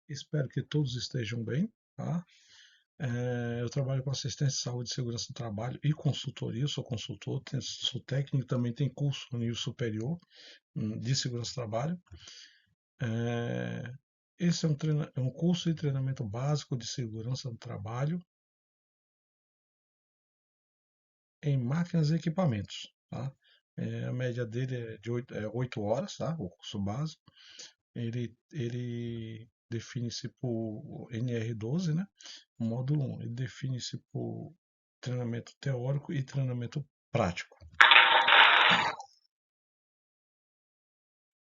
Espero que todos estejam bem, tá? Eu trabalho com assistência de saúde e segurança do trabalho e consultoria, sou consultor, sou técnico, também tenho curso no nível superior de segurança do trabalho. Esse é um curso de treinamento básico de segurança do trabalho em máquinas e equipamentos, tá? A média dele é de 8 horas, tá? O curso básico. Ele define-se por NR12, né? O módulo 1, ele define-se por treinamento teórico e treinamento prático.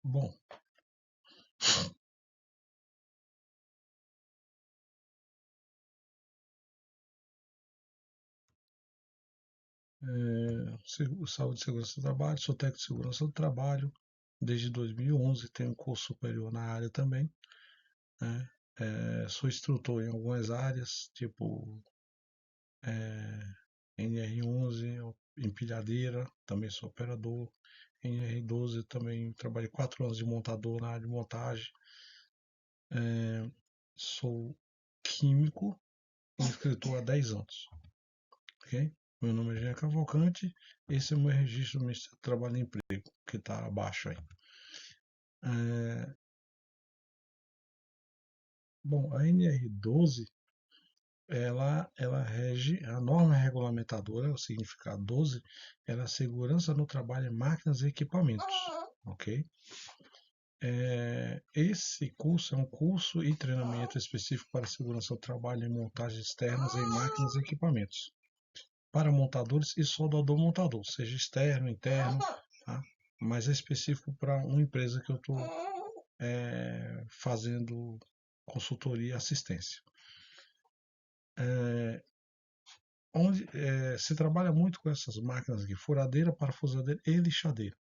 Bom, saúde e segurança do trabalho, sou técnico de segurança do trabalho, desde 2011 tenho um curso superior na área também, né? Sou instrutor em algumas áreas, tipo NR11, empilhadeira, também sou operador, NR12 também trabalhei 4 anos de montador na área de montagem, sou químico e escritor há 10 anos, ok? Meu nome é Jean Cavalcante, esse é o meu registro do Ministério do Trabalho e Emprego, que está abaixo aí. Bom, a NR12, ela rege, a norma regulamentadora, o significado 12, ela é a segurança no trabalho em máquinas e equipamentos, ok? Esse curso é um curso e treinamento específico para segurança do trabalho em montagens externas em máquinas e equipamentos, para montadores e soldador montador, seja externo, interno, tá? Mas é específico para uma empresa que eu estou fazendo consultoria e assistência. Onde se trabalha muito com essas máquinas aqui, furadeira, parafusadeira e lixadeira.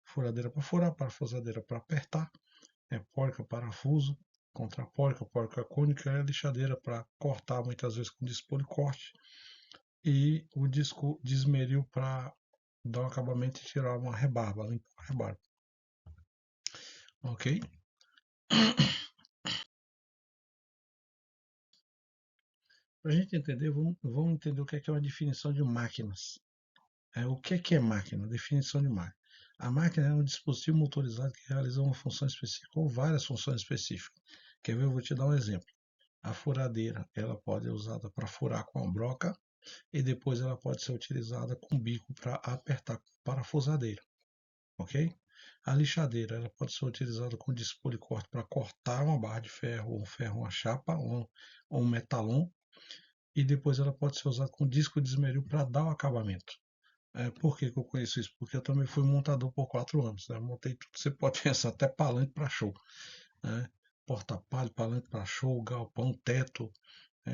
Furadeira para furar, parafusadeira para apertar, porca, parafuso, contrapórca, porca cônica e a lixadeira para cortar, muitas vezes com disco-corte, e o disco de esmeril para dar um acabamento e tirar uma rebarba, limpar a rebarba. Ok? Para a gente entender, vamos entender o que é uma definição de máquinas. O que é máquina? Definição de máquina. A máquina é um dispositivo motorizado que realiza uma função específica ou várias funções específicas. Quer ver? Eu vou te dar um exemplo. A furadeira, ela pode ser usada para furar com a broca e depois ela pode ser utilizada com bico para apertar com parafusadeira, ok? A lixadeira, ela pode ser utilizada com disco policorte para cortar uma barra de ferro, uma chapa, ou um metalon, e depois ela pode ser usada com disco de esmeril para dar o acabamento. Por que eu conheço isso? Porque eu também fui montador por 4 anos. Né? Montei tudo, você pode pensar, até palanque para show. Né? Porta-palha, palanque para show, galpão, teto,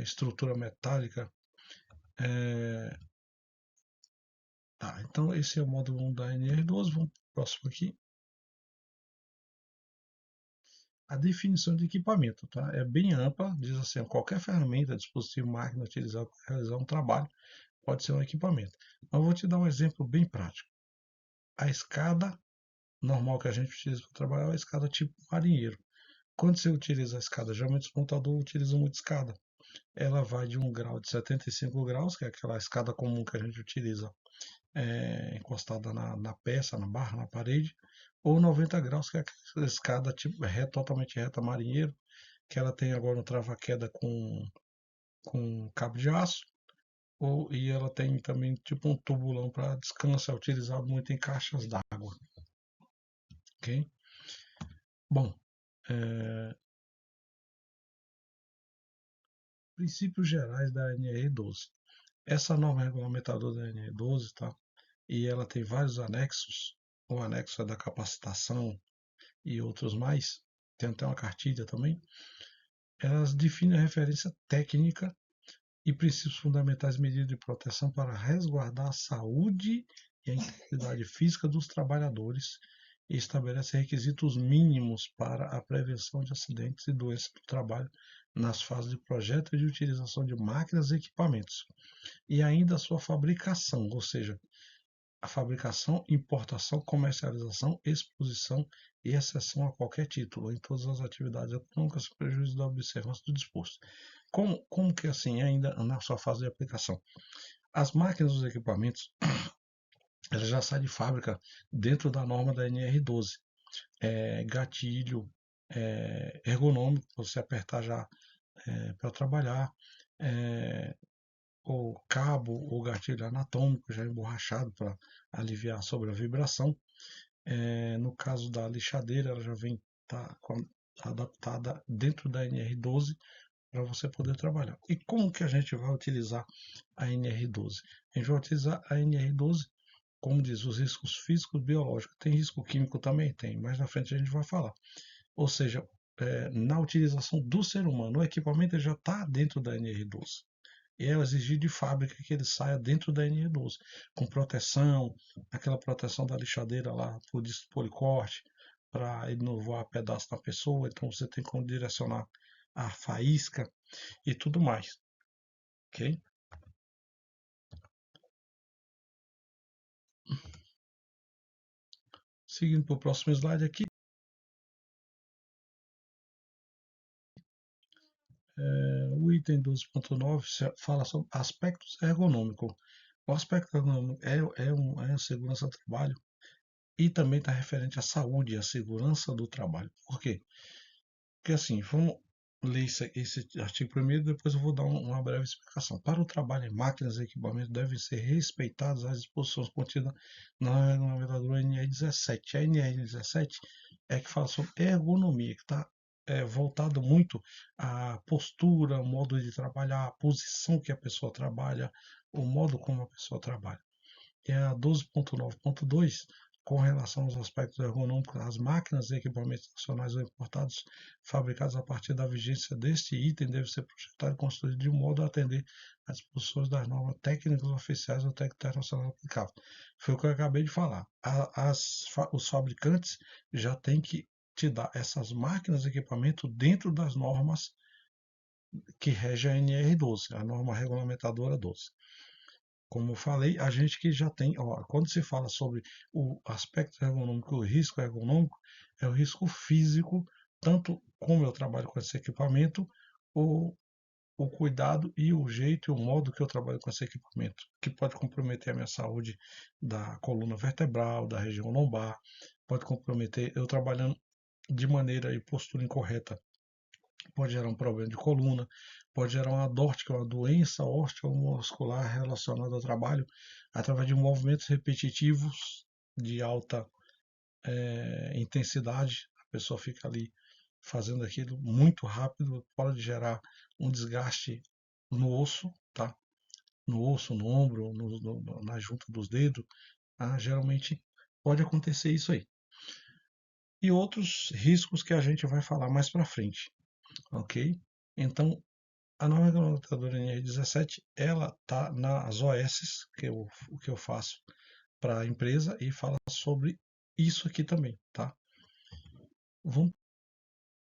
estrutura metálica. Tá, então esse é o módulo 1 da NR12. Vamos para o próximo aqui. A definição de equipamento, tá? É bem ampla, diz assim, qualquer ferramenta, dispositivo, máquina utilizada para realizar um trabalho pode ser um equipamento. Mas eu vou te dar um exemplo bem prático. A escada normal que a gente utiliza para trabalhar é a escada tipo marinheiro. Quando você utiliza a escada, geralmente os montadores utilizam muito escada. Ela vai de um grau de 75 graus, que é aquela escada comum que a gente utiliza encostada na peça, na barra, na parede, ou 90 graus, que é aquela escada tipo, totalmente reta marinheiro, que ela tem agora um trava-queda com cabo de aço, e ela tem também tipo um tubulão para descanso, é utilizado muito em caixas d'água. Ok? Bom, princípios gerais da NR12. Essa norma regulamentadora da NR12, tá? E ela tem vários anexos, o anexo é da capacitação e outros mais, tem até uma cartilha também. Elas definem a referência técnica e princípios fundamentais de medidas de proteção para resguardar a saúde e a integridade física dos trabalhadores e estabelece requisitos mínimos para a prevenção de acidentes e doenças do trabalho nas fases de projeto e de utilização de máquinas e equipamentos, e ainda a sua fabricação, ou seja, a fabricação, importação, comercialização, exposição e exceção a qualquer título em todas as atividades econômicas, sem prejuízo da observância do disposto. Como que assim, ainda na sua fase de aplicação? As máquinas e os equipamentos, elas já saem de fábrica dentro da norma da NR12. Gatilho ergonômico, você apertar já para trabalhar, o cabo ou gatilho anatômico já emborrachado para aliviar sobre a vibração. No caso da lixadeira, ela já vem adaptada dentro da NR12 para você poder trabalhar. E como que a gente vai utilizar a NR12? A gente vai utilizar a NR12, como diz, os riscos físicos, biológicos. Tem risco químico também? Tem, mais na frente a gente vai falar. Ou seja, na utilização do ser humano, o equipamento já está dentro da NR12. E é exigido de fábrica que ele saia dentro da NR12, com proteção, aquela proteção da lixadeira lá, por policorte, para ele não voar pedaço na pessoa. Então você tem como direcionar a faísca e tudo mais. Ok? Seguindo para o próximo slide aqui. O item 12.9 fala sobre aspectos ergonômicos. O aspecto ergonômico é a segurança do trabalho e também está referente à saúde e à segurança do trabalho. Por quê? Porque assim, vamos ler esse artigo primeiro, depois eu vou dar uma breve explicação. Para o trabalho em máquinas e equipamentos devem ser respeitadas as disposições contidas na regulamentação NR17. A NR17 é que fala sobre ergonomia, que está voltado muito à postura, o modo de trabalhar, a posição que a pessoa trabalha, o modo como a pessoa trabalha. E a 12.9.2, com relação aos aspectos ergonômicos, as máquinas e equipamentos nacionais ou importados fabricados a partir da vigência deste item devem ser projetados e construídos de modo a atender às disposições das normas técnicas oficiais ou técnicas internacionais aplicáveis. Foi o que eu acabei de falar. Os fabricantes já têm que te dar essas máquinas e equipamentos dentro das normas que regem a NR12, a norma regulamentadora 12. Como eu falei, a gente que já tem, quando se fala sobre o aspecto ergonômico, o risco ergonômico, é o risco físico, tanto como eu trabalho com esse equipamento, o cuidado e o jeito e o modo que eu trabalho com esse equipamento, que pode comprometer a minha saúde da coluna vertebral, da região lombar, pode comprometer eu trabalhando de maneira e postura incorreta, pode gerar um problema de coluna, pode gerar uma DORT, que é uma doença osteomuscular relacionada ao trabalho, através de movimentos repetitivos de alta intensidade. A pessoa fica ali fazendo aquilo muito rápido, pode gerar um desgaste no osso, tá? No osso, no ombro, na junta dos dedos. Geralmente pode acontecer isso aí. E outros riscos que a gente vai falar mais para frente, ok? Então, a norma regulamentadora NR17, ela está nas OS, o que eu faço para a empresa, e fala sobre isso aqui também, tá? Vamos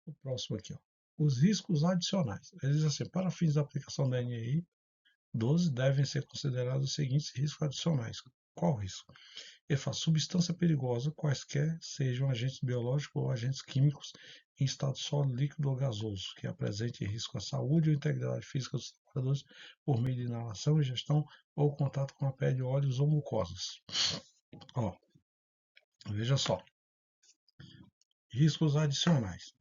para o próximo aqui, ó. Os riscos adicionais. Ele diz assim, para fins da aplicação da NRI 12, devem ser considerados os seguintes riscos adicionais. Qual risco? Ele fala substância perigosa, quaisquer sejam agentes biológicos ou agentes químicos em estado sólido, líquido ou gasoso, que apresente risco à saúde ou integridade física dos trabalhadores por meio de inalação, ingestão ou contato com a pele, óleos ou mucosas. Ó, veja só. Riscos adicionais.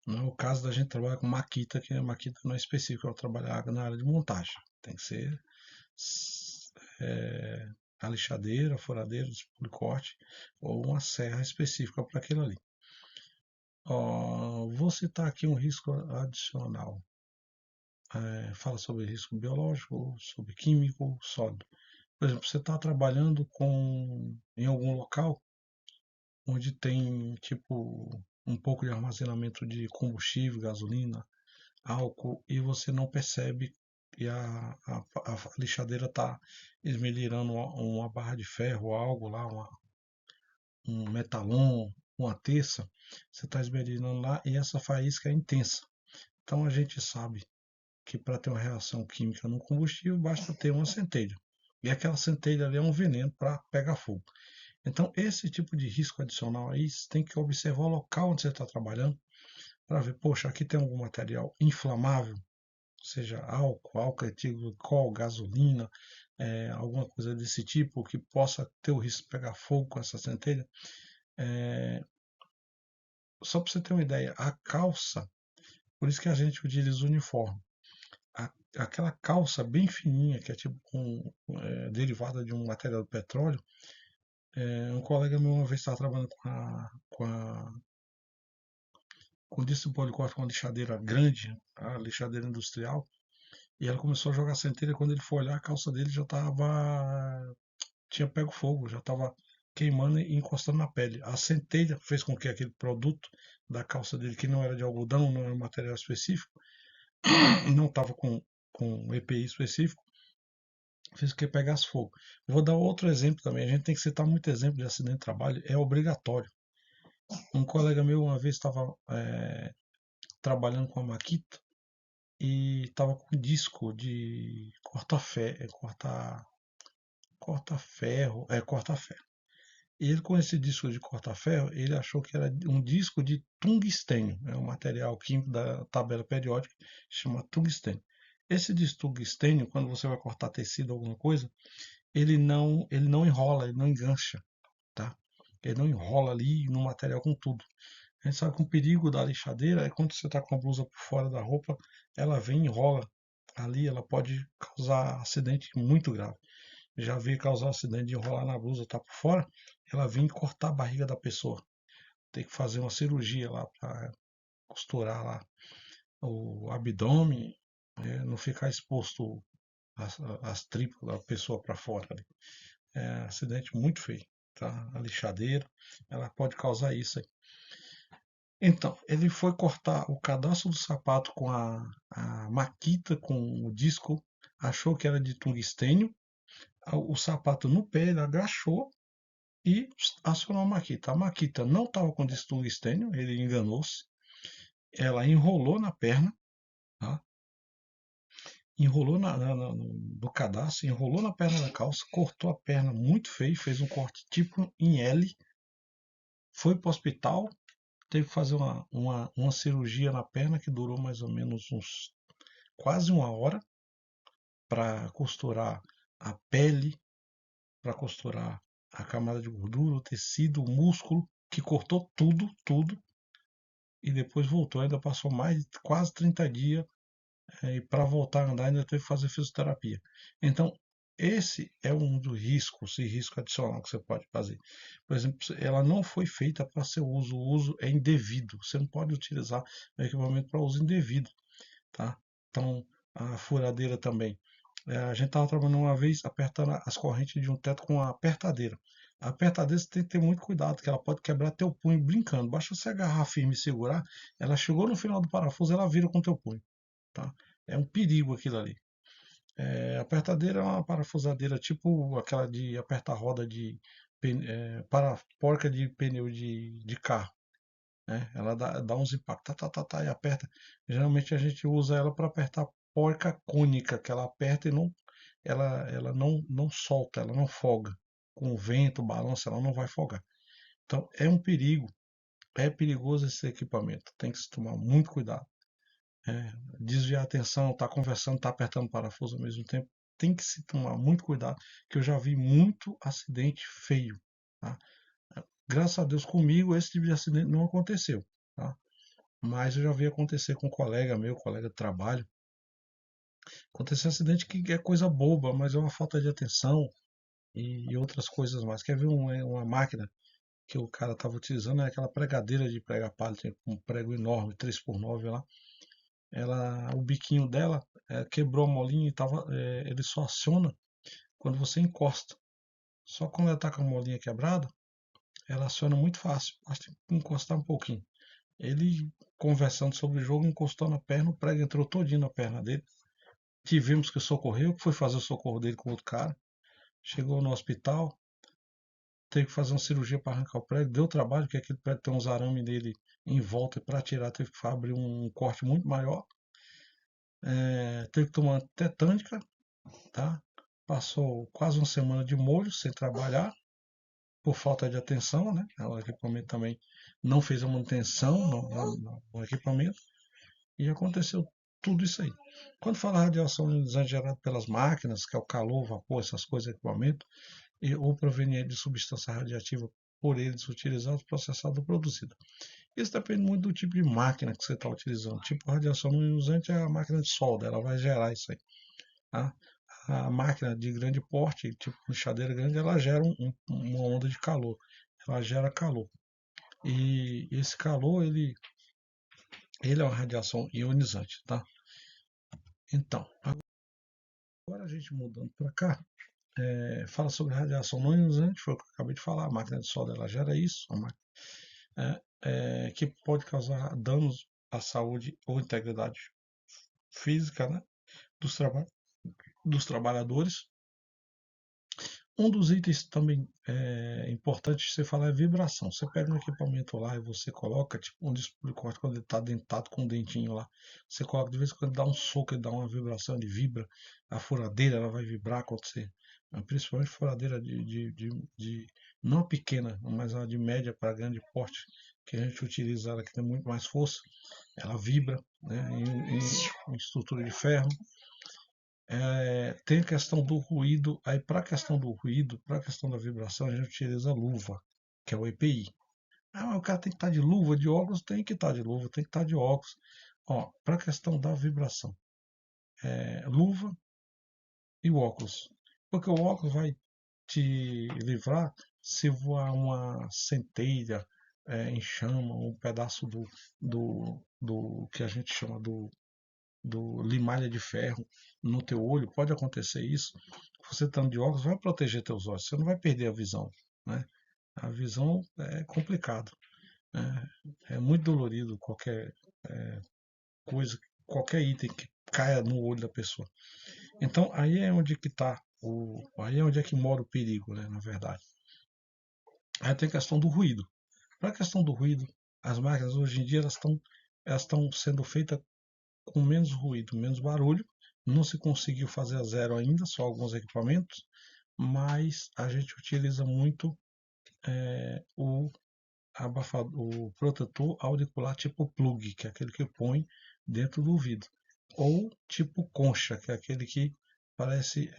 Não é o caso da gente trabalhar com maquita, que a maquita não é específica, eu trabalhar na área de montagem. Tem que ser a lixadeira, a furadeira, o policorte ou uma serra específica para aquilo ali. Vou citar aqui um risco adicional. Fala sobre risco biológico, sobre químico, sólido. Por exemplo, você está trabalhando em algum local onde tem tipo um pouco de armazenamento de combustível, gasolina, álcool, e você não percebe e a lixadeira está esmelhando uma barra de ferro, algo lá, um metalon, uma terça, você está esmerilhando lá e essa faísca é intensa. Então a gente sabe que para ter uma reação química no combustível basta ter uma centelha. E aquela centelha ali é um veneno para pegar fogo. Então, esse tipo de risco adicional aí, você tem que observar o local onde você está trabalhando para ver, poxa, aqui tem algum material inflamável, seja álcool etílico, gasolina, alguma coisa desse tipo que possa ter o risco de pegar fogo com essa centelha. É, só para você ter uma ideia, a calça, por isso que a gente utiliza o uniforme. Aquela calça bem fininha, que é tipo derivada de um material de petróleo, um colega meu uma vez estava trabalhando com disco de policorte com uma lixadeira grande, a lixadeira industrial, e ela começou a jogar centelha. Quando ele foi olhar, a calça dele já tinha pego fogo, já estava queimando e encostando na pele. A centelha fez com que aquele produto da calça dele, que não era de algodão, não era um material específico, não estava com EPI específico, fez com que pegasse fogo. Vou dar outro exemplo também. A gente tem que citar muito exemplo de acidente de trabalho, é obrigatório. Um colega meu uma vez estava trabalhando com a Makita e estava com um disco de corta-ferro. E ele, com esse disco de corta-ferro, ele achou que era um disco de tungstênio, é um material químico da tabela periódica, chama tungstênio. Esse disco tungstênio, quando você vai cortar tecido ou alguma coisa, ele não enrola, ele não engancha, tá? Ele não enrola ali no material com tudo. A gente sabe que o perigo da lixadeira é quando você está com a blusa por fora da roupa, ela vem e enrola ali, ela pode causar acidente muito grave. Já vi causar acidente de enrolar na blusa, tá por fora, ela vem cortar a barriga da pessoa. Tem que fazer uma cirurgia lá para costurar lá o abdômen, não ficar exposto as tripas da pessoa para fora. Ali. É um acidente muito feio, tá? A lixadeira, ela pode causar isso aí. Então, ele foi cortar o cadastro do sapato com a Makita, com o disco, achou que era de tungstênio, o sapato no pé, ele agachou e acionou a Makita. A Makita não estava com disco tungstênio, ele enganou-se, ela enrolou na perna, tá? Enrolou no cadastro, enrolou na perna da calça, cortou a perna muito feio, fez um corte tipo em L, foi para o hospital, teve que fazer uma cirurgia na perna que durou mais ou menos quase uma hora para costurar a pele, para costurar a camada de gordura, o tecido, o músculo, que cortou tudo, tudo, e depois voltou. Ainda passou mais de quase 30 dias e para voltar a andar ainda teve que fazer fisioterapia. Então, esse é um dos riscos, e risco adicional que você pode fazer. Por exemplo, ela não foi feita para seu uso, o uso é indevido. Você não pode utilizar o equipamento para uso indevido, tá? Então, a furadeira também. A gente estava trabalhando uma vez apertando as correntes de um teto com uma apertadeira. A apertadeira você tem que ter muito cuidado, que ela pode quebrar teu punho brincando. Basta você agarrar firme e segurar, ela chegou no final do parafuso, ela vira com teu punho, tá? É um perigo aquilo ali. Apertadeira é uma parafusadeira tipo aquela de apertar roda para porca de pneu de carro, né? Ela dá uns impactos, e aperta. Geralmente a gente usa ela para apertar porca cônica, que ela aperta e ela não solta, ela não folga. Com o vento, balança, ela não vai folgar. Então é um perigo, é perigoso esse equipamento, tem que se tomar muito cuidado. Desviar a atenção, tá conversando, tá apertando o parafuso ao mesmo tempo, tem que se tomar muito cuidado, que eu já vi muito acidente feio, tá? Graças a Deus comigo esse tipo de acidente não aconteceu, tá? Mas eu já vi acontecer com um colega meu, colega de trabalho. Aconteceu um acidente que é coisa boba, mas é uma falta de atenção e outras coisas mais. Quer ver uma máquina que o cara estava utilizando? É aquela pregadeira de pregar palha, tem um prego enorme, 3x9 lá. O biquinho dela quebrou a molinha e ele só aciona quando você encosta. Só quando ela está com a molinha quebrada, ela aciona muito fácil. Basta encostar um pouquinho. Ele, conversando sobre o jogo, encostou na perna, o prego entrou todinho na perna dele. Tivemos que socorrer, eu fui fazer o socorro dele com outro cara. Chegou no hospital, teve que fazer uma cirurgia para arrancar o prego. Deu trabalho, porque aquele prego tem uns arames nele em volta, e para tirar teve que abrir um corte muito maior. Teve que tomar tetânica, tá? passou quase uma semana de molho, sem trabalhar, por falta de atenção, né? O equipamento também não fez a manutenção no equipamento e aconteceu tudo isso aí. Quando fala radiação ionizante gerada pelas máquinas, que é o calor, vapor, essas coisas, equipamento, ou proveniente de substância radiativa por eles utilizados, processado ou produzido. Isso depende muito do tipo de máquina que você está utilizando. Tipo, radiação ionizante é a máquina de solda, ela vai gerar isso aí. Tá? A máquina de grande porte, tipo lixadeira grande, ela gera uma onda de calor. Ela gera calor. E esse calor, ele é uma radiação ionizante, tá? Então, agora a gente mudando para cá, fala sobre radiação não ionizante, foi o que eu acabei de falar. A máquina de solda ela gera isso, que pode causar danos à saúde ou integridade física, né, dos, traba dos trabalhadores. Um dos itens também importantes de você falar é vibração. Você pega um equipamento lá e você coloca, tipo um disco de corte, quando ele está dentado com um dentinho lá, você coloca de vez em quando dá um soco, ele dá uma vibração, ele vibra. A furadeira ela vai vibrar quando você. Principalmente furadeira não a pequena, mas a de média para grande porte, que a gente utiliza ela que tem muito mais força, ela vibra, né, em estrutura de ferro. Tem a questão do ruído. Aí, para a questão do ruído, para a questão da vibração, a gente utiliza a luva, que é o EPI. Ah, mas o cara tem que estar de luva, de óculos, tem que estar de luva, tem que estar de óculos. Ó, para a questão da vibração, luva e o óculos. Porque o óculos vai te livrar se voar uma centelha em chama, um pedaço do que a gente chama do limalha de ferro no teu olho, pode acontecer isso. Você estando de óculos vai proteger teus olhos, você não vai perder a visão, né? A visão é complicado, né? É muito dolorido qualquer coisa, qualquer item que caia no olho da pessoa. Então aí é onde que tá aí é onde é que mora o perigo, né? Na verdade. Aí tem a questão do ruído. Para a questão do ruído, as máquinas hoje em dia elas estão sendo feitas com menos ruído, menos barulho. Não se conseguiu fazer a zero ainda, só alguns equipamentos, mas a gente utiliza muito o abafador, o protetor auricular tipo plug, que é aquele que põe dentro do ouvido, ou tipo concha, que é aquele que parece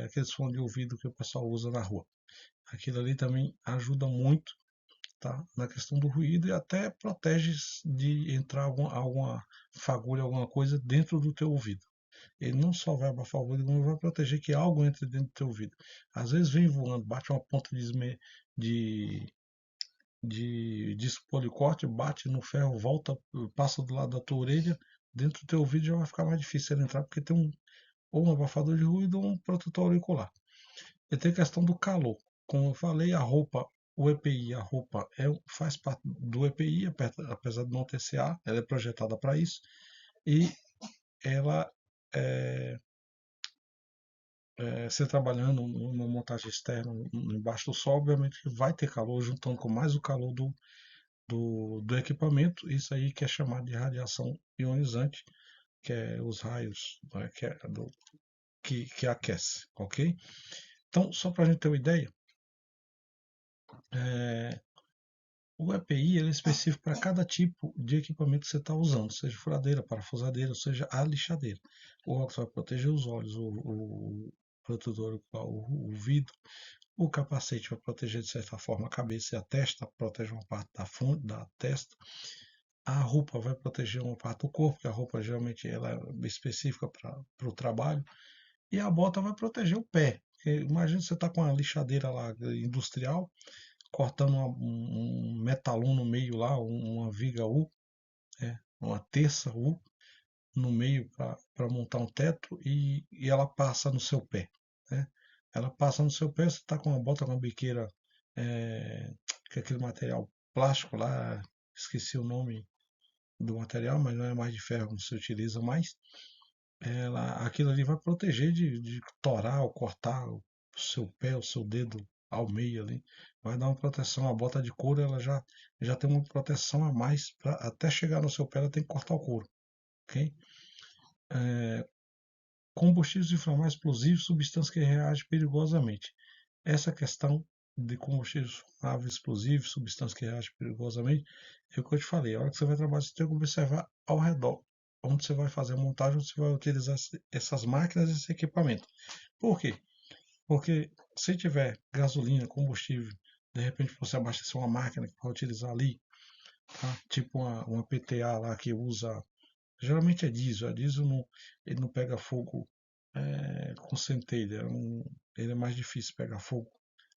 aquele som de ouvido que o pessoal usa na rua. Aquilo ali também ajuda muito, tá, na questão do ruído e até protege de entrar alguma fagulha, alguma coisa dentro do teu ouvido. Ele não só vai abafar o ruído, como vai proteger que algo entre dentro do teu ouvido. Às vezes vem voando, bate uma ponta de, de disco policorte, bate no ferro, volta, passa do lado da tua orelha, dentro do teu ouvido já vai ficar mais difícil ele entrar, porque tem ou um abafador de ruído ou um protetor auricular. E tem a questão do calor. Como eu falei, a roupa, o EPI, a roupa faz parte do EPI, apesar de não ter CA, ela é projetada para isso, e ela você trabalhando numa montagem externa embaixo do sol, obviamente que vai ter calor, juntando com mais o calor do equipamento, isso aí que é chamado de radiação ionizante, que é os raios, né, que aquece, ok? Então, só para a gente ter uma ideia, é, o EPI ele é específico para cada tipo de equipamento que você está usando, seja furadeira, parafusadeira, ou seja a lixadeira. O óculos vai proteger os olhos, o protetor, o vidro. O capacete vai proteger de certa forma a cabeça e a testa, protege uma parte da fronte, da testa. A roupa vai proteger uma parte do corpo, que a roupa geralmente ela é específica para o trabalho. E a bota vai proteger o pé. Porque imagina você está com uma lixadeira lá industrial, cortando um metalon no meio lá, uma viga U, uma terça U no meio para montar um teto e ela passa no seu pé. Né? Ela passa no seu pé, você está com uma bota com uma biqueira, que é aquele material plástico lá, esqueci o nome do material, mas não é mais de ferro, não se utiliza mais. Aquilo ali vai proteger de torar ou cortar o seu pé, o seu dedo ao meio ali. Vai dar uma proteção. A bota de couro ela já tem uma proteção a mais. Até chegar no seu pé, ela tem que cortar o couro. Ok? Combustíveis inflamáveis explosivos, substâncias que reagem perigosamente. Essa questão de combustíveis inflamáveis explosivos, substâncias que reagem perigosamente, é o que eu te falei. A hora que você vai trabalhar, você tem que observar ao redor, onde você vai fazer a montagem, onde você vai utilizar essas máquinas e esse equipamento. Por quê? Porque se tiver gasolina, combustível, de repente você abastecer uma máquina que vai utilizar ali, tá? Tipo uma PTA lá que usa. Geralmente é diesel. A diesel não, ele não pega fogo com centelha. Ele é mais difícil pegar fogo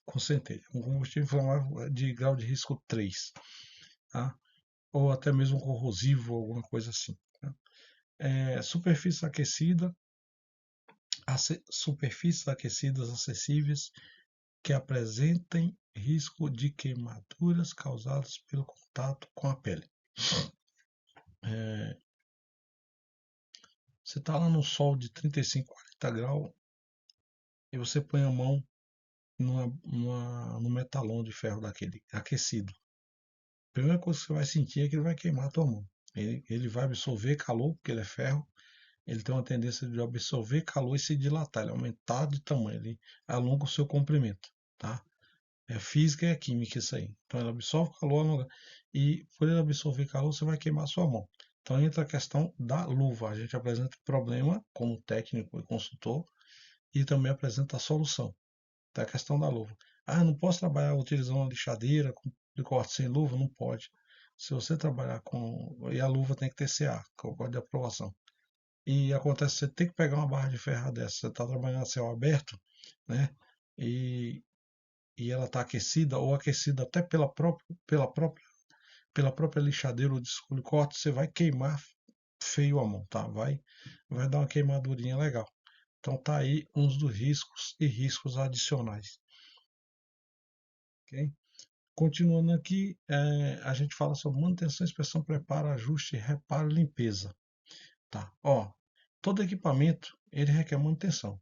com centelha. Um combustível inflamável de grau de risco 3, tá? Ou até mesmo corrosivo, alguma coisa assim. Tá? Superfície aquecida, superfícies aquecidas acessíveis que apresentem risco de queimaduras causadas pelo contato com a pele. É, você está lá no sol de 35, 40 graus e você põe a mão no metalon de ferro daquele aquecido. A primeira coisa que você vai sentir é que ele vai queimar a tua mão. Ele vai absorver calor, porque ele é ferro. Ele tem uma tendência de absorver calor e se dilatar, ele aumentar de tamanho, ele alonga o seu comprimento, tá? É física e é química isso aí. Então ele absorve calor alonga, e por ele absorver calor você vai queimar a sua mão. Então entra a questão da luva. A gente apresenta o problema como técnico e consultor e também apresenta a solução. Então é a questão da luva. Ah, não posso trabalhar utilizando uma lixadeira de corte sem luva? Não pode. Se você trabalhar com. E a luva tem que ter CA, que é o código de aprovação. E acontece, você tem que pegar uma barra de ferro dessa, você está trabalhando a céu aberto, né? E, e ela está aquecida, ou aquecida até pela própria lixadeira ou desculpe corte, você vai queimar feio a mão, tá? Vai dar uma queimadurinha legal. Então tá aí uns dos riscos e riscos adicionais. Ok? Continuando aqui, a gente fala sobre manutenção, inspeção, preparo, ajuste, reparo e limpeza. Tá? Ó, todo equipamento ele requer manutenção.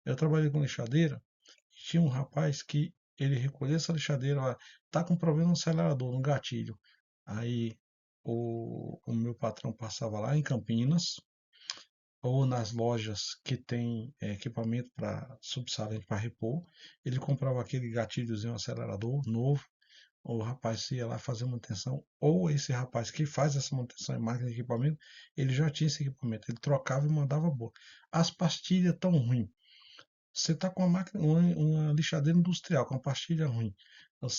Eu trabalhei com lixadeira, tinha um rapaz que ele recolhia essa lixadeira, ó, tá com problema no acelerador, no gatilho. Aí o meu patrão passava lá em Campinas, ou nas lojas que tem equipamento para subsalente para repor, ele comprava aquele gatilhozinho acelerador novo, o rapaz ia lá fazer manutenção, ou esse rapaz que faz essa manutenção em máquina de equipamento, ele já tinha esse equipamento, ele trocava e mandava boa. As pastilhas tão ruins. Você está com uma máquina, uma lixadeira industrial com uma pastilha ruim,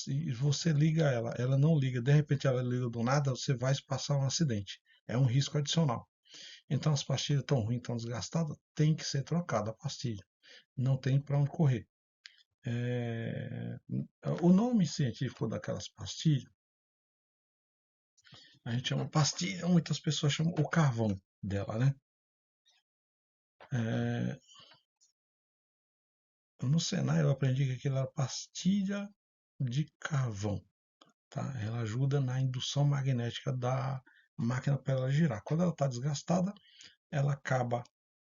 e você liga ela não liga, de repente ela liga do nada, você vai passar um acidente. É um risco adicional. Então as pastilhas estão ruins, estão desgastadas, tem que ser trocada a pastilha. Não tem para onde correr. É, o nome científico daquelas pastilhas, a gente chama pastilha, muitas pessoas chamam o carvão dela, né? É, no Senai eu aprendi que aquilo era pastilha de carvão, tá? Ela ajuda na indução magnética da máquina para ela girar. Quando ela está desgastada, ela acaba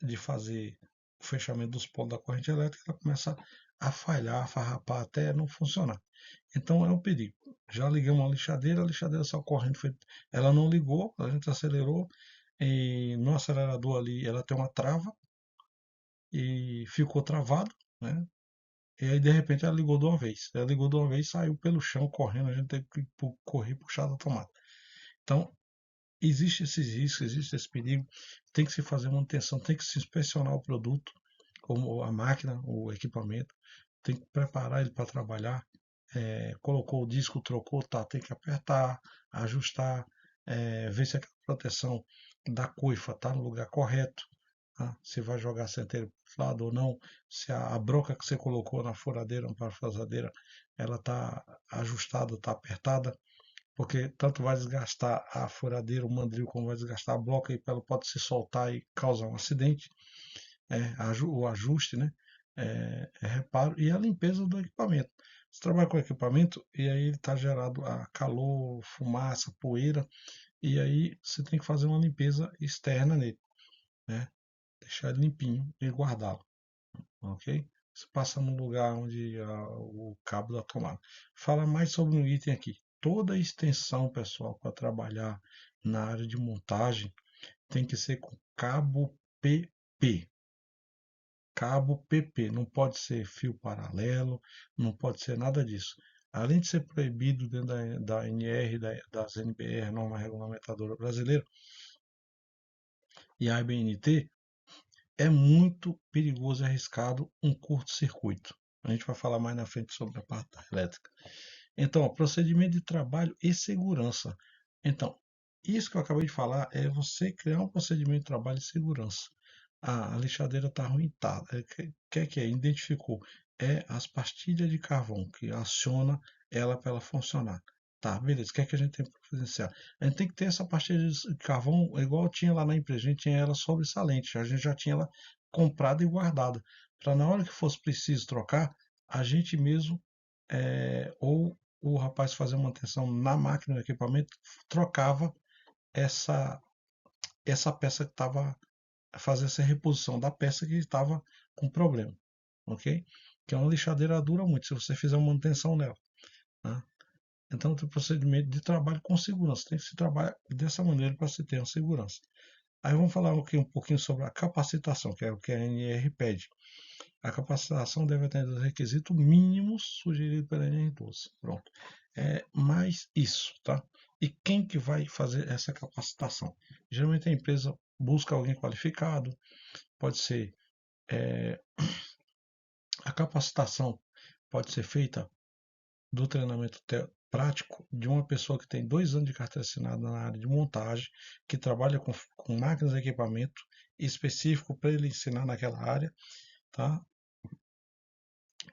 de fazer o fechamento dos polos da corrente elétrica, ela começa a falhar, a farrapar até não funcionar. Então é um perigo. Já ligamos a lixadeira saiu correndo, ela não ligou, a gente acelerou, e no acelerador ali ela tem uma trava e ficou travado, né? E aí de repente ela ligou de uma vez. Ela ligou de uma vez, saiu pelo chão correndo, a gente teve que correr e puxar da tomada. Então existe esses riscos, existe esse perigo, tem que se fazer manutenção, tem que se inspecionar o produto, como a máquina, o equipamento, tem que preparar ele para trabalhar. Colocou o disco, trocou, tá, tem que apertar, ajustar, ver se a proteção da coifa está no lugar correto, tá? Se vai jogar a centelha para o lado ou não, se a broca que você colocou na furadeira, na parafusadeira, ela está ajustada, está apertada, porque tanto vai desgastar a furadeira, o mandril, como vai desgastar a bloca, e ela pode se soltar e causar um acidente. O ajuste, né? Reparo e a limpeza do equipamento. Você trabalha com equipamento e aí está gerado a calor, fumaça, poeira, e aí você tem que fazer uma limpeza externa nele, né? Deixar ele limpinho e guardá-lo, ok? Você passa no lugar onde o cabo da tomada. Fala mais sobre um item aqui. Toda extensão, pessoal, para trabalhar na área de montagem tem que ser com cabo PP. cabo PP, não pode ser fio paralelo, não pode ser nada disso. Além de ser proibido dentro da NR, das NBR, norma regulamentadora brasileira, e a ABNT, é muito perigoso e arriscado um curto-circuito. A gente vai falar mais na frente sobre a parte elétrica. Então, ó, procedimento de trabalho e segurança. Então, isso que eu acabei de falar é você criar um procedimento de trabalho e segurança. A lixadeira está ruim, tá. O que é? Identificou. É as pastilhas de carvão que aciona ela para ela funcionar. Tá, beleza. O que é que a gente tem para providenciar? A gente tem que ter essa pastilha de carvão igual tinha lá na empresa. A gente tinha ela sobressalente. A gente já tinha ela comprada e guardada. Para na hora que fosse preciso trocar, a gente mesmo, ou o rapaz fazer manutenção na máquina, no equipamento, trocava essa, essa peça que estava, fazer essa reposição da peça que estava com problema, ok? Que é uma lixadeira dura muito se você fizer uma manutenção nela, né? Então tem procedimento de trabalho com segurança, tem que se trabalhar dessa maneira para se ter uma segurança. Aí vamos falar aqui um pouquinho sobre a capacitação, que é o que a NR pede. A capacitação deve atender os requisitos mínimos sugeridos pela NR12. Pronto. É mais isso, tá? E quem que vai fazer essa capacitação? Geralmente a empresa busca alguém qualificado, pode ser, é, a capacitação pode ser feita do treinamento prático de uma pessoa que tem 2 anos de carteira assinada na área de montagem, que trabalha com máquinas e equipamento específico para ele ensinar naquela área, tá?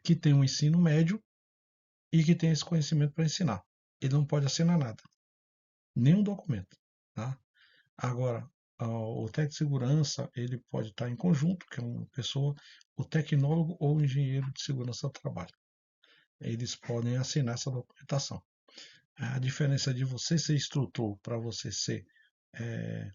Que tem um ensino médio e que tem esse conhecimento para ensinar. Ele não pode assinar nada, nenhum documento, tá? Agora, o técnico de segurança, ele pode estar em conjunto, que é uma pessoa, o tecnólogo ou o engenheiro de segurança do trabalho. Eles podem assinar essa documentação. A diferença de você ser instrutor para você ser, é,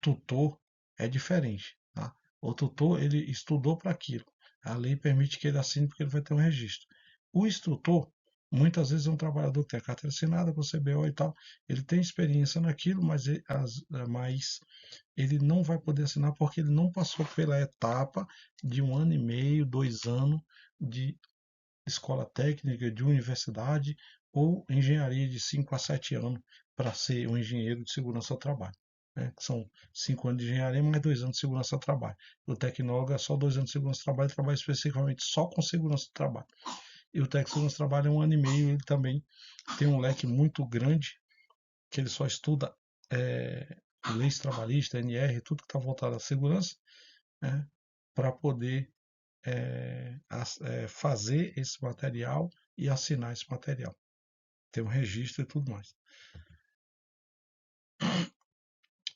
tutor é diferente, tá? O tutor, ele estudou para aquilo. A lei permite que ele assine porque ele vai ter um registro. O instrutor, muitas vezes, é um trabalhador que tem a carteira assinada com o CBO e tal. Ele tem experiência naquilo, mas ele não vai poder assinar porque ele não passou pela etapa de 1 ano e meio, 2 anos de escola técnica, de universidade ou engenharia de 5 a 7 anos para ser um engenheiro de segurança do trabalho, né? Que são 5 anos de engenharia mais 2 anos de segurança do trabalho. O tecnólogo é só 2 anos de segurança do trabalho, trabalha especificamente só com segurança do trabalho. E o técnico de segurança do trabalho é 1 ano e meio, ele também tem um leque muito grande, que ele só estuda, leis trabalhistas, NR, tudo que está voltado à segurança, né, para poder, fazer esse material e assinar esse material. Tem um registro e tudo mais.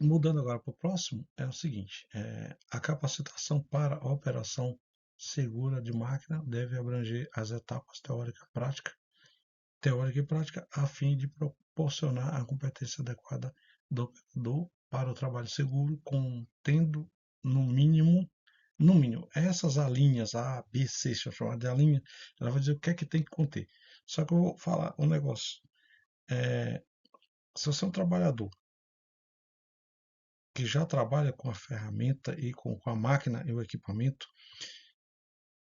Mudando agora para o próximo, é o seguinte: a capacitação para a operação segura de máquina deve abranger as etapas teórica e prática, a fim de proporcionar a competência adequada do operador para o trabalho seguro, contendo no mínimo, essas alíneas A, B, C, se eu chamar de alínea, ela vai dizer o que é que tem que conter. Só que eu vou falar um negócio. Se você é um trabalhador que já trabalha com a ferramenta e com a máquina e o equipamento,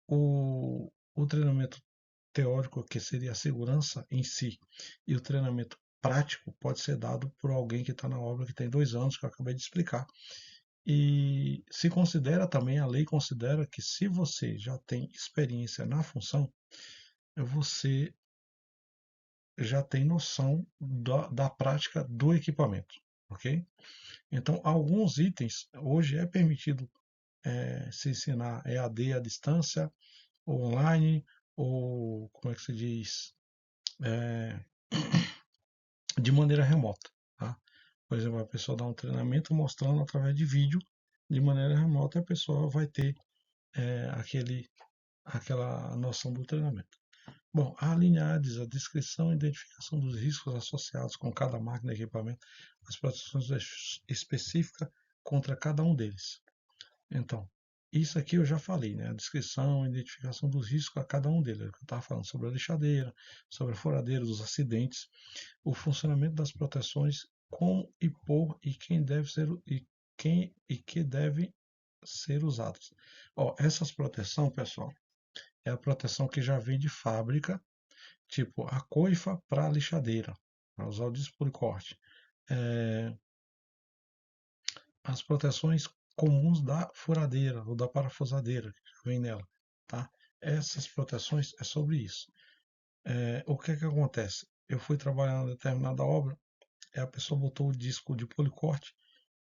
o treinamento teórico, que seria a segurança em si, e o treinamento prático pode ser dado por alguém que está na obra, que tem 2 anos, que eu acabei de explicar. E se considera também, a lei considera que se você já tem experiência na função, você já tem noção da prática do equipamento, ok? Então, alguns itens, hoje é permitido, se ensinar EAD à distância, ou online, ou, como é que se diz, é, de maneira remota, tá? Por exemplo, a pessoa dá um treinamento mostrando através de vídeo, de maneira remota, a pessoa vai ter, aquela noção do treinamento. Bom, a linha diz a descrição e identificação dos riscos associados com cada máquina e equipamento, as proteções específicas contra cada um deles. Então, isso aqui eu já falei, né? A descrição e identificação dos riscos a cada um deles. Eu estava falando sobre a lixadeira, sobre a furadeira, dos acidentes, o funcionamento das proteções, como e por e quem deve ser e quem e que deve ser usadas. Ó, essas proteção, pessoal, é a proteção que já vem de fábrica, tipo a coifa para lixadeira, para usar o disco policorte. É, as proteções comuns da furadeira ou da parafusadeira que vem nela, tá? Essas proteções é sobre isso. O que é que acontece? Eu fui trabalhar em determinada obra, e a pessoa botou o disco de policorte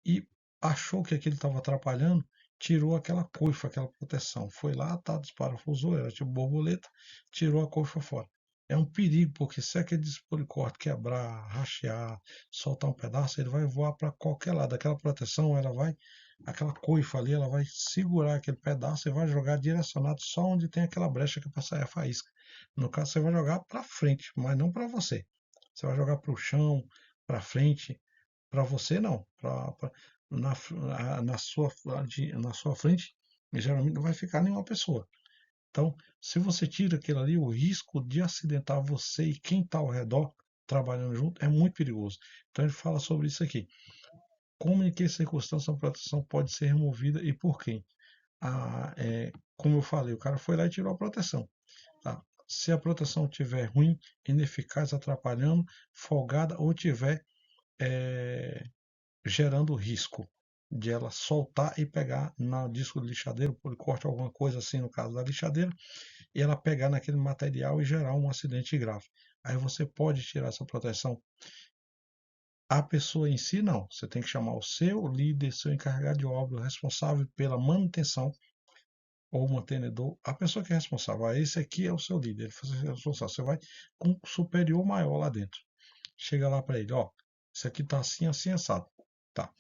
e achou que aquilo estava atrapalhando, tirou aquela coifa, aquela proteção. Foi lá, tá, desparafusou, era tipo borboleta, tirou a coifa fora. É um perigo, porque se aquele disco policorte quebrar, rachear, soltar um pedaço, ele vai voar para qualquer lado. Aquela proteção, ela vai, aquela coifa ali, ela vai segurar aquele pedaço e vai jogar direcionado só onde tem aquela brecha que é para sair a faísca. No caso, você vai jogar para frente, mas não para você. Você vai jogar para o chão, para frente, para você não. Na, na sua frente, geralmente não vai ficar nenhuma pessoa. Então, se você tira aquilo ali, o risco de acidentar você e quem está ao redor trabalhando junto é muito perigoso. Então, ele fala sobre isso aqui. Como em que circunstância a proteção pode ser removida e por quem? Como eu falei, o cara foi lá e tirou a proteção. Tá? Se a proteção estiver ruim, ineficaz, atrapalhando, folgada ou tiver é, gerando risco de ela soltar e pegar no disco de lixadeira, por corte alguma coisa assim no caso da lixadeira, e ela pegar naquele material e gerar um acidente grave. Aí você pode tirar essa proteção. A pessoa em si não, você tem que chamar o seu líder, seu encarregado de obra, o responsável pela manutenção ou mantenedor, a pessoa que é responsável. Esse aqui é o seu líder, ele é responsável. Você vai com um superior maior lá dentro. Chega lá para ele, ó, isso aqui tá assim, assim, assado. Tá.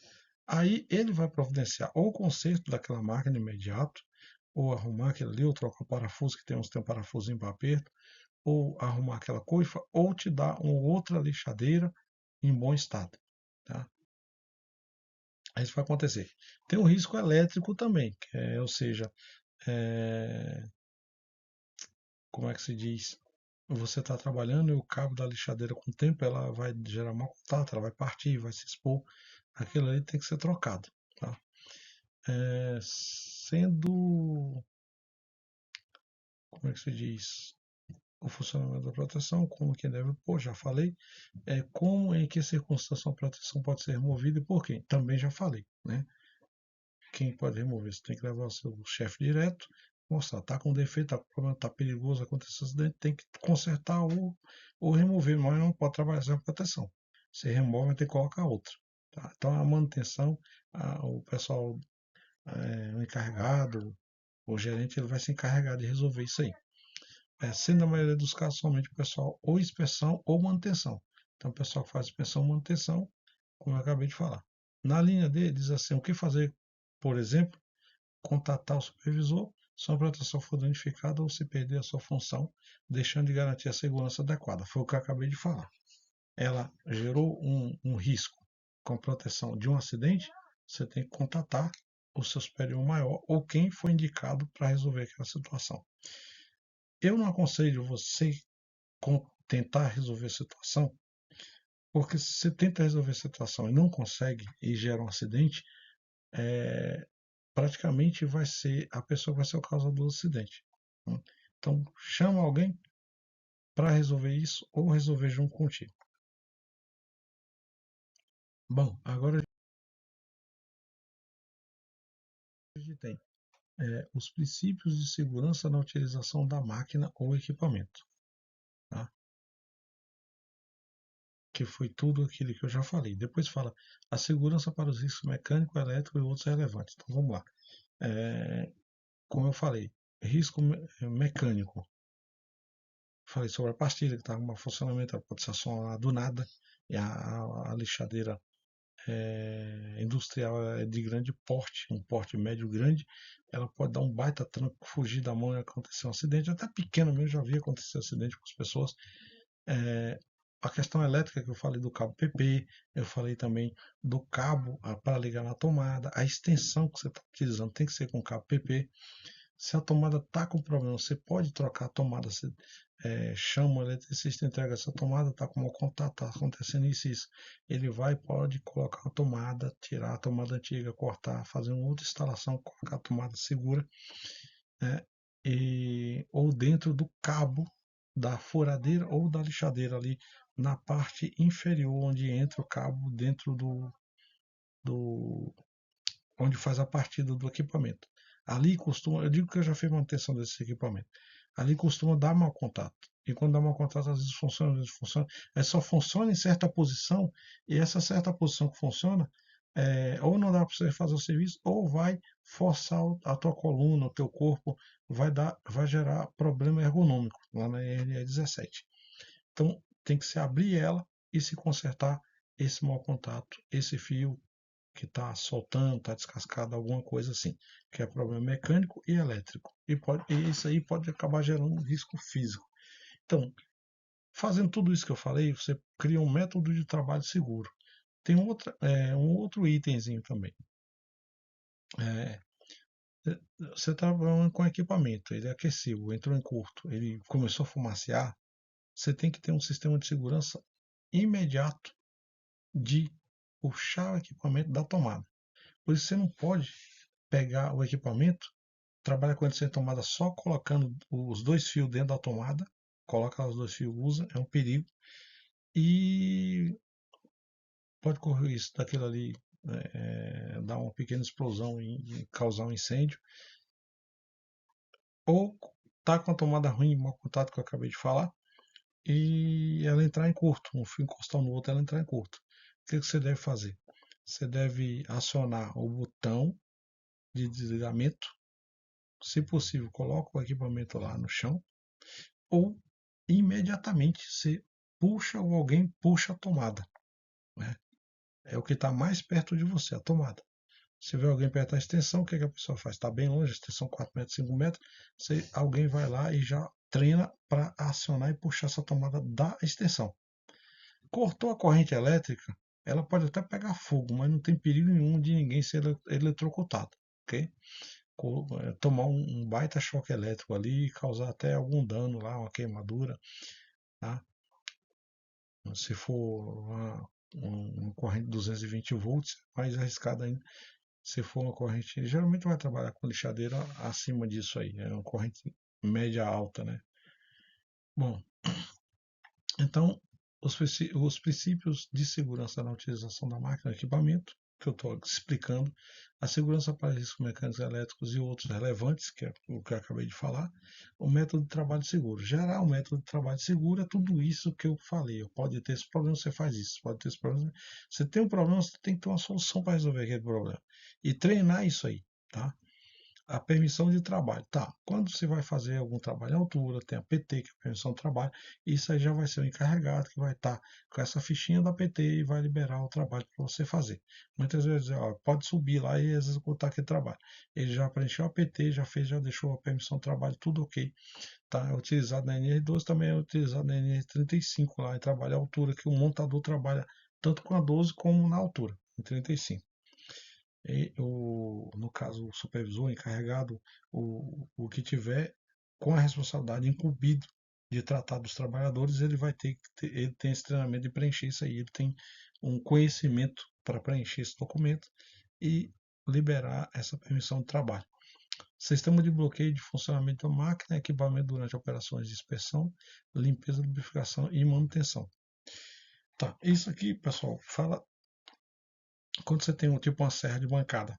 Aí ele vai providenciar ou o conserto daquela máquina imediato, ou arrumar aquilo ali, ou trocar o parafuso, que tem um parafusinho para aperto, ou arrumar aquela coifa, ou te dar uma outra lixadeira em bom estado. Tá? Isso vai acontecer. Tem um risco elétrico também, ou seja, é, como é que se diz? Você está trabalhando e o cabo da lixadeira com o tempo ela vai gerar mau contato, ela vai partir, vai se expor. Aquilo ali tem que ser trocado. Tá? Sendo, como é que se diz? O funcionamento da proteção, como que deve, pô, já falei, como em que circunstância a proteção pode ser removida e por quem? Também já falei, né? Quem pode remover? Você tem que levar o seu chefe direto, mostrar, tá com defeito, tá com problema, tá perigoso, aconteceu acidente, tem que consertar ou remover, mas não pode trabalhar sem proteção. Se remove, vai ter que colocar outra. Tá? Então a manutenção, o pessoal, o encarregado, o gerente, ele vai se encarregar de resolver isso aí. Sendo na maioria dos casos somente o pessoal ou inspeção ou manutenção. Então, o pessoal que faz inspeção e manutenção, como eu acabei de falar. Na linha D, diz assim: o que fazer, por exemplo, contatar o supervisor se a proteção for danificada ou se perder a sua função, deixando de garantir a segurança adequada. Foi o que eu acabei de falar. Ela gerou um risco com a proteção de um acidente, você tem que contatar o seu superior maior ou quem foi indicado para resolver aquela situação. Eu não aconselho você tentar resolver a situação, porque se você tenta resolver a situação e não consegue e gera um acidente, praticamente vai ser a pessoa que vai ser o causador do acidente. Então, chama alguém para resolver isso ou resolver junto contigo. Bom, agora a gente tem os princípios de segurança na utilização da máquina ou equipamento. Tá? Que foi tudo aquilo que eu já falei. Depois fala a segurança para os riscos mecânico, elétrico e outros relevantes. Então vamos lá. Como eu falei, risco mecânico. Falei sobre a pastilha que está com mau funcionamento, ela pode se acionar do nada e a lixadeira industrial é de grande porte, um porte médio grande, ela pode dar um baita tranco, fugir da mão e acontecer um acidente, até pequeno mesmo, já vi acontecer acidente com as pessoas. A questão elétrica que eu falei do cabo PP, eu falei também do cabo para ligar na tomada, a extensão que você está utilizando tem que ser com cabo PP. Se a tomada está com problema, você pode trocar a tomada. chama o eletricista, entrega essa tomada, está com mau contato, está acontecendo isso e isso. Ele vai, pode colocar a tomada, tirar a tomada antiga, cortar, fazer uma outra instalação, colocar a tomada segura, né? Ou dentro do cabo da furadeira ou da lixadeira ali na parte inferior onde entra o cabo dentro do onde faz a partida do equipamento. Ali costuma, eu digo que eu já fiz manutenção desse equipamento. Ali costuma dar mau contato. E quando dá mau contato, às vezes funciona, às vezes funciona. Só funciona em certa posição, e essa certa posição que funciona, ou não dá para você fazer o serviço, ou vai forçar a tua coluna, o teu corpo, vai gerar problema ergonômico lá na RNE 17. Então tem que se abrir ela e se consertar esse mau contato, esse fio que está soltando, está descascado, alguma coisa assim, que é problema mecânico e elétrico. E isso aí pode acabar gerando um risco físico. Então, fazendo tudo isso que eu falei, você cria um método de trabalho seguro. Tem um outro itemzinho também. Você está trabalhando com equipamento, ele aqueceu, entrou em curto, ele começou a fumacear, você tem que ter um sistema de segurança imediato de puxar o equipamento da tomada. Por isso você não pode pegar o equipamento, trabalha com ele sem tomada só colocando os dois fios dentro da tomada, coloca os dois fios, usa, é um perigo. E pode correr isso daquilo ali, dar uma pequena explosão e causar um incêndio. Ou tá com a tomada ruim, mau contato que eu acabei de falar, e ela entrar em curto, um fio encostar no outro, ela entrar em curto. O que você deve fazer? Você deve acionar o botão de desligamento. Se possível, coloca o equipamento lá no chão, ou imediatamente você puxa ou alguém puxa a tomada, né? É o que está mais perto de você, a tomada. Se vê alguém perto da extensão, o que, que a pessoa faz? Está bem longe, a extensão 4 metros, 5 metros, alguém vai lá e já treina para acionar e puxar essa tomada da extensão. Cortou a corrente elétrica, ela pode até pegar fogo, mas não tem perigo nenhum de ninguém ser eletrocutado, ok? Tomar um baita choque elétrico ali e causar até algum dano lá, uma queimadura, tá? Se for uma corrente de 220 volts, mais arriscado ainda. Se for uma corrente, geralmente vai trabalhar com lixadeira acima disso aí, é uma corrente média alta, né? Bom, então os princípios de segurança na utilização da máquina e equipamento, que eu estou explicando, a segurança para riscos mecânicos, elétricos e outros relevantes, que é o que eu acabei de falar, o método de trabalho seguro. Gerar um método de trabalho seguro é tudo isso que eu falei. Pode ter esse problema, você faz isso. Pode ter esse problema. Você tem um problema, você tem que ter uma solução para resolver aquele problema. E treinar isso aí, tá? A permissão de trabalho. Tá, quando você vai fazer algum trabalho à altura, tem a PT, que é a permissão de trabalho, isso aí já vai ser o encarregado que vai estar com essa fichinha da PT e vai liberar o trabalho para você fazer. Muitas vezes, ó, pode subir lá e executar aquele trabalho. Ele já preencheu a PT, já fez, já deixou a permissão de trabalho, tudo ok. Tá, é utilizado na NR12, também é utilizado na NR35 lá, em trabalho à altura, que o montador trabalha tanto com a 12 como na altura, em 35. No caso, o supervisor, o encarregado, o que tiver com a responsabilidade incumbido de tratar dos trabalhadores, ele vai ele tem esse treinamento de preencher isso aí, ele tem um conhecimento para preencher esse documento e liberar essa permissão de trabalho. Sistema de bloqueio de funcionamento da máquina, equipamento durante operações de inspeção, limpeza, lubrificação e manutenção. Tá, isso aqui, pessoal, fala quando você tem uma serra de bancada.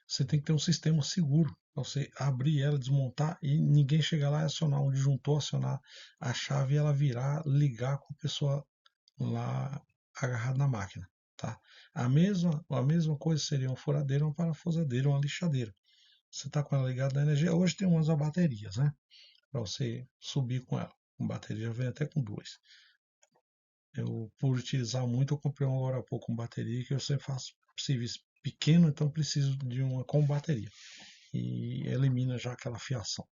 Você tem que ter um sistema seguro para você abrir ela, desmontar e ninguém chegar lá e acionar um disjuntor, acionar a chave e ela virar, ligar com a pessoa lá agarrada na máquina. Tá? A mesma coisa seria uma furadeira, uma parafusadeira, uma lixadeira. Você está com ela ligada na energia. Hoje tem umas baterias, né? Para você subir com ela. Com bateria vem até com duas. Eu, por utilizar muito, eu comprei agora há pouco com bateria, que eu sempre faço serviço pequeno, então preciso de uma com bateria. E elimina já aquela fiação.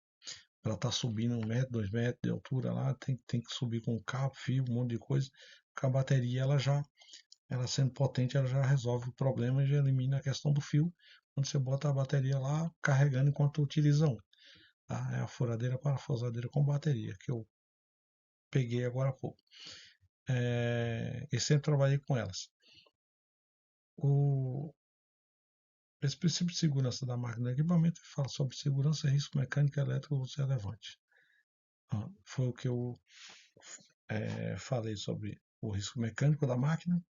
Ela está subindo 1 metro, 2 metros de altura lá, tem que subir com cabo, fio, um monte de coisa. Com a bateria, ela sendo potente, ela já resolve o problema e já elimina a questão do fio. Quando você bota a bateria lá, carregando enquanto utiliza um. tá? É a furadeira parafusadeira com bateria, que eu peguei agora há pouco. E sempre trabalhei com elas. Esse princípio de segurança da máquina do equipamento fala sobre segurança, risco mecânico, elétrico ou relevante. Foi o que eu falei sobre o risco mecânico da máquina,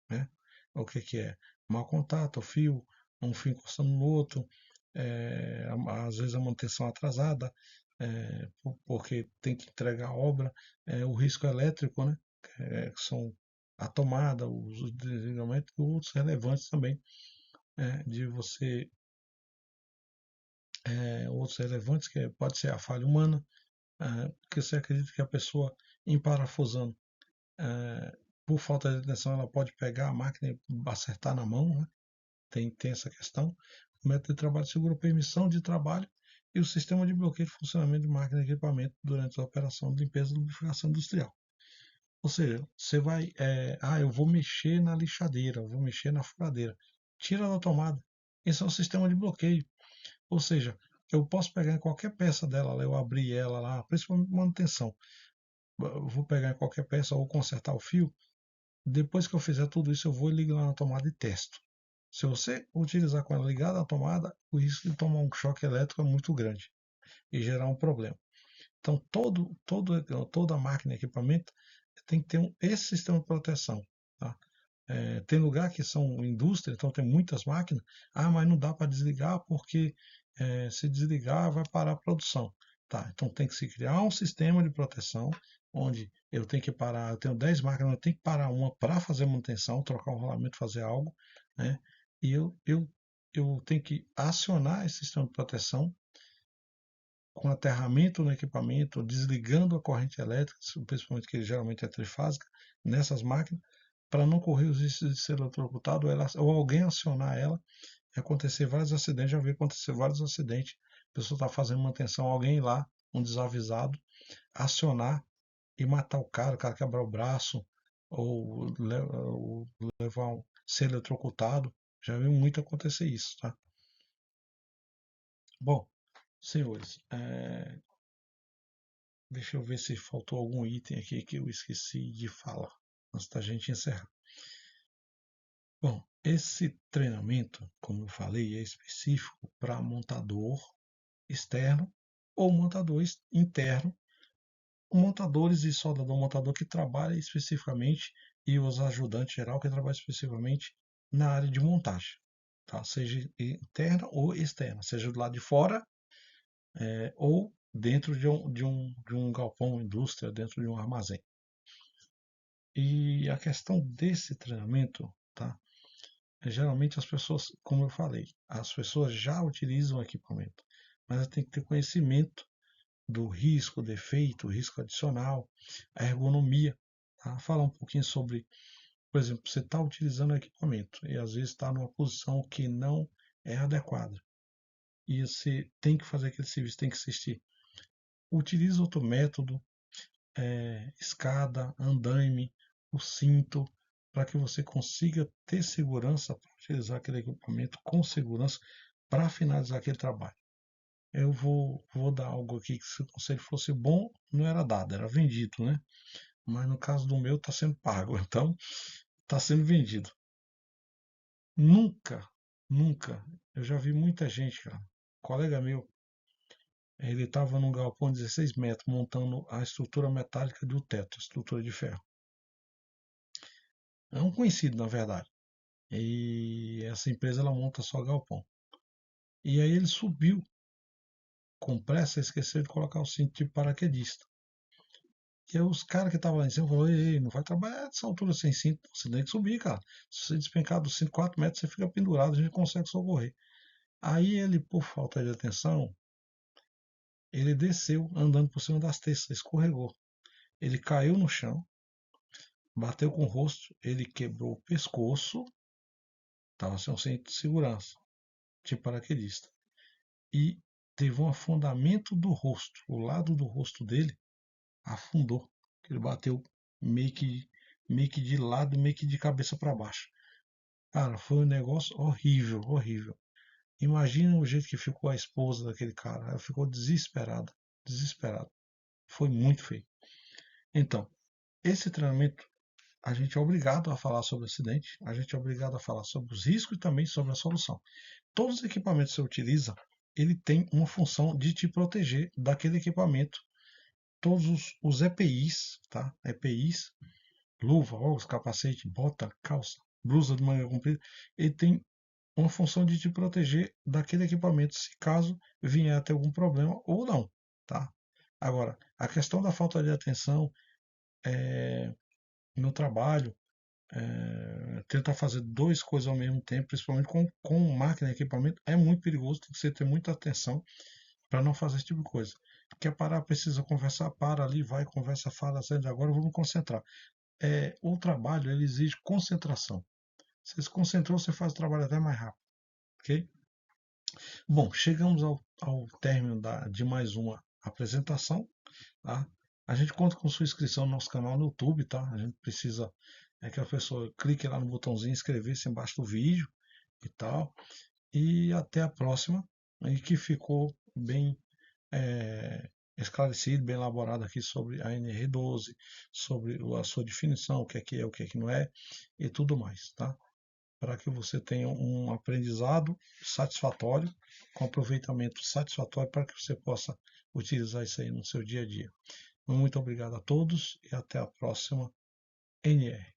né? O que é? Mau contato, fio, um fio encostando no outro, às vezes a manutenção atrasada, porque tem que entregar a obra, o risco elétrico, né? Que são a tomada, os desligamentos e outros relevantes também, de você, outros relevantes que pode ser a falha humana, porque você acredita que a pessoa emparafusando, por falta de atenção, ela pode pegar a máquina e acertar na mão, né? Tem essa questão. O método de trabalho segura a permissão de trabalho e o sistema de bloqueio de funcionamento de máquina e equipamento durante a operação de limpeza e lubrificação industrial. Ou seja, você vai, eu vou mexer na lixadeira, eu vou mexer na furadeira. Tira da tomada. Esse é um sistema de bloqueio. Ou seja, eu posso pegar em qualquer peça dela, eu abrir ela lá, principalmente manutenção. Eu vou pegar em qualquer peça ou consertar o fio. Depois que eu fizer tudo isso, eu vou ligar lá na tomada e testo. Se você utilizar com ela ligada à tomada, o risco de tomar um choque elétrico é muito grande e gerar um problema. Então, toda máquina e equipamento tem que ter esse sistema de proteção. Tá? Tem lugar que são indústria, então tem muitas máquinas. Mas não dá para desligar porque se desligar vai parar a produção. Tá? Então tem que se criar um sistema de proteção onde eu tenho que parar, eu tenho 10 máquinas, eu tenho que parar uma para fazer manutenção, trocar um rolamento, fazer algo, né? E eu tenho que acionar esse sistema de proteção com aterramento no equipamento, desligando a corrente elétrica, principalmente que geralmente é trifásica, nessas máquinas, para não correr os riscos de ser eletrocutado ou alguém acionar ela e acontecer vários acidentes. Já vi acontecer vários acidentes. A pessoa está fazendo manutenção, alguém lá, um desavisado, acionar e matar o cara quebrar o braço ou levar ser eletrocutado. Já vi muito acontecer isso, tá? Bom, senhores, deixa eu ver se faltou algum item aqui que eu esqueci de falar antes da gente encerrar. Bom, esse treinamento, como eu falei, é específico para montador externo ou montador interno, montadores e soldador montador que trabalha especificamente e os ajudantes geral que trabalham especificamente na área de montagem, tá? Seja interna ou externa, seja do lado de fora ou dentro de um galpão, indústria, dentro de um armazém. E a questão desse treinamento, tá? Geralmente as pessoas, como eu falei, as pessoas já utilizam o equipamento, mas tem que ter conhecimento do risco, defeito, risco adicional, a ergonomia. Tá? Falar um pouquinho sobre, por exemplo, você está utilizando o equipamento e às vezes está numa posição que não é adequada. E você tem que fazer aquele serviço, tem que assistir. Utilize outro método, escada, andaime, o cinto, para que você consiga ter segurança para utilizar aquele equipamento com segurança para finalizar aquele trabalho. Eu vou dar algo aqui que se o conselho fosse bom, não era dado, era vendido, né? Mas no caso do meu está sendo pago, então está sendo vendido. Nunca, nunca, eu já vi muita gente, cara, colega meu, ele estava num galpão de 16 metros montando a estrutura metálica do teto, a estrutura de ferro. É um conhecido, na verdade. E essa empresa ela monta só galpão. E aí ele subiu com pressa e esqueceu de colocar o cinto de paraquedista. E aí os caras que estavam lá em cima falaram, ei, não vai trabalhar dessa altura sem cinto, você tem que subir, cara. Se você despencar dos 5, 4 metros, você fica pendurado, a gente consegue socorrer. Aí ele, por falta de atenção, ele desceu andando por cima das testas, escorregou. Ele caiu no chão, bateu com o rosto, ele quebrou o pescoço, estava sem um cinto de segurança, de paraquedista. E teve um afundamento do rosto. O lado do rosto dele afundou. Ele bateu meio que de lado, meio que de cabeça para baixo. Cara, foi um negócio horrível, horrível. Imagina o jeito que ficou a esposa daquele cara. Ela ficou desesperada, desesperada. Foi muito feio. Então, esse treinamento, a gente é obrigado a falar sobre o acidente, a gente é obrigado a falar sobre os riscos e também sobre a solução. Todos os equipamentos que você utiliza, ele tem uma função de te proteger daquele equipamento. Todos os EPIs, tá? EPIs, luva, óculos, capacete, bota, calça, blusa de manga comprida, ele tem uma função de te proteger daquele equipamento, se caso vier a ter algum problema ou não, tá? Agora, a questão da falta de atenção no trabalho, tentar fazer duas coisas ao mesmo tempo, principalmente com máquina e equipamento, é muito perigoso, tem que você ter muita atenção para não fazer esse tipo de coisa. Quer parar, precisa conversar, para ali, vai, conversa, fala, acende, agora eu vou me concentrar. O trabalho, ele exige concentração. Você se concentrou, você faz o trabalho até mais rápido, ok? Bom, chegamos ao término de mais uma apresentação, tá? A gente conta com sua inscrição no nosso canal no YouTube, tá? A gente precisa que a pessoa clique lá no botãozinho inscrever-se embaixo do vídeo e tal. E até a próxima, e que ficou bem esclarecido, bem elaborado aqui sobre a NR12, sobre a sua definição, o que é, o que não é, e tudo mais, tá? Para que você tenha um aprendizado satisfatório, com aproveitamento satisfatório, para que você possa utilizar isso aí no seu dia a dia. Muito obrigado a todos e até a próxima NR.